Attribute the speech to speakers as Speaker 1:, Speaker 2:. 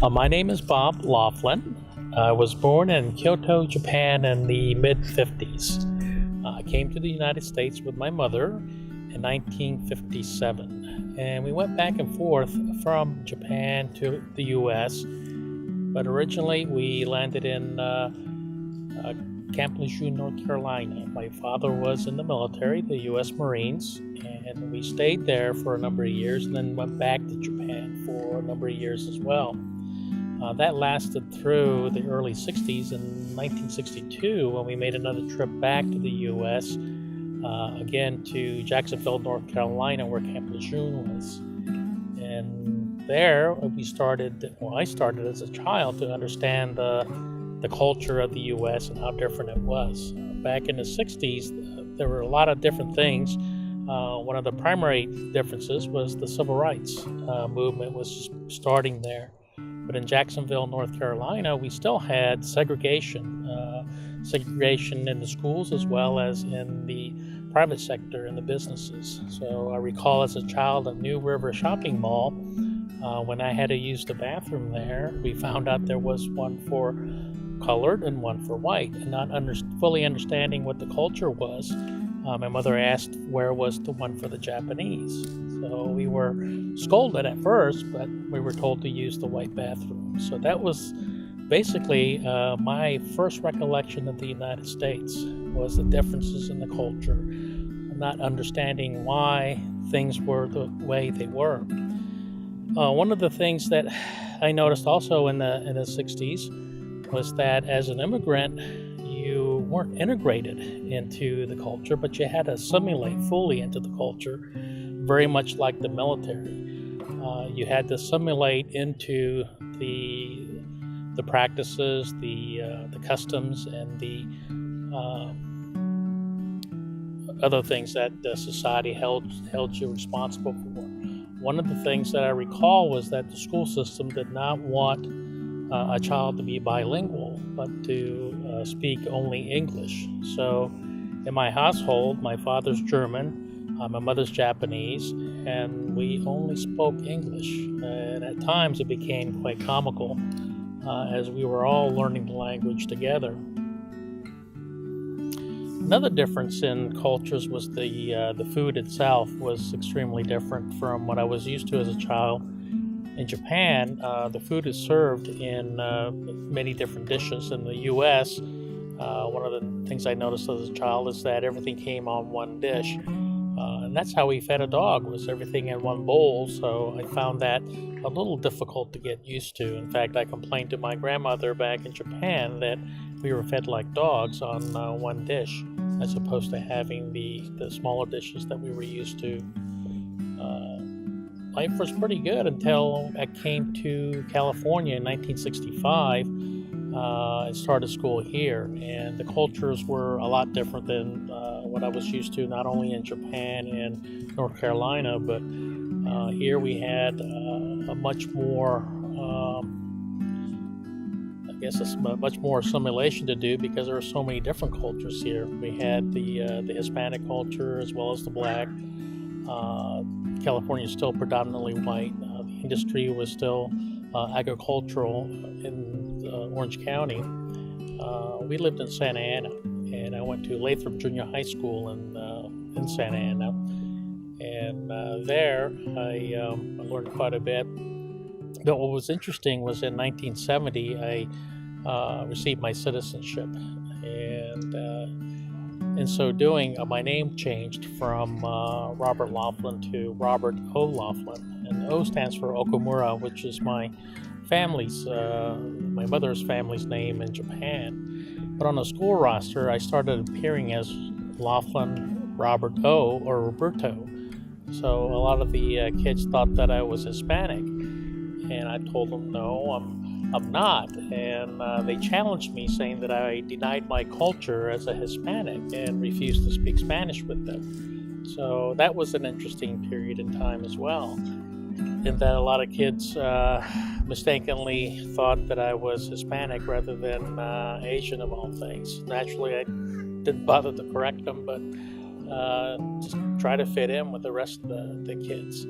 Speaker 1: My name is Bob Laughlin. I was born in Kyoto, Japan in the mid 50s. I came to the United States with my mother in 1957, and we went back and forth from Japan to the US. But originally, we landed in Camp Lejeune, North Carolina. My father was in the military, the US Marines, and we stayed there for a number of years and then went back to Japan for a number of years as well. That lasted through the early 60s. In 1962, when we made another trip back to the U.S., again to Jacksonville, North Carolina, where Camp Lejeune was. And there I started as a child to understand the culture of the U.S. and how different it was. Back in the 60s, there were a lot of different things. One of the primary differences was the civil rights movement was starting there. But in Jacksonville, North Carolina, we still had segregation in the schools as well as in the private sector and the businesses. So I recall as a child at New River Shopping Mall, when I had to use the bathroom there, we found out there was one for colored and one for white, and not fully understanding what the culture was. My mother asked where was the one for the Japanese. So we were scolded at first, but we were told to use the white bathroom. So that was basically my first recollection of the United States, was the differences in the culture, not understanding why things were the way they were. One of the things that I noticed also in the 60s was that as an immigrant, you weren't integrated into the culture, but you had to assimilate fully into the culture, very much like the military. You had to assimilate into the practices, the customs, and the other things that society held you responsible for. One of the things that I recall was that the school system did not want a child to be bilingual, but to speak only English. So in my household, my father's German, my mother's Japanese, and we only spoke English. And at times it became quite comical as we were all learning the language together. Another difference in cultures was the food itself was extremely different from what I was used to as a child. In Japan, the food is served in many different dishes. In the U.S., one of the things I noticed as a child is that everything came on one dish. And that's how we fed a dog, was everything in one bowl. So I found that a little difficult to get used to. In fact, I complained to my grandmother back in Japan that we were fed like dogs on one dish, as opposed to having the smaller dishes that we were used to. Life was pretty good until I came to California in 1965 and started school here. And the cultures were a lot different than what I was used to, not only in Japan and North Carolina, but here we had a much more, much more assimilation to do because there are so many different cultures here. We had the Hispanic culture as well as the Black. California is still predominantly white. The industry was still agricultural in Orange County. We lived in Santa Ana, and I went to Lathrop Junior High School in Santa Ana. And there I learned quite a bit. But what was interesting was in 1970, I received my citizenship. And in so doing, my name changed from Robert Laughlin to Robert O. Laughlin. And O stands for Okamura, which is my mother's family's name in Japan. But on the school roster, I started appearing as Laughlin Robert O. or Roberto. So a lot of the kids thought that I was Hispanic. And I told them, no, I'm not. And they challenged me, saying that I denied my culture as a Hispanic and refused to speak Spanish with them. So that was an interesting period in time as well, in that a lot of kids mistakenly thought that I was Hispanic rather than Asian of all things. Naturally, I didn't bother to correct them, but just try to fit in with the rest of the kids.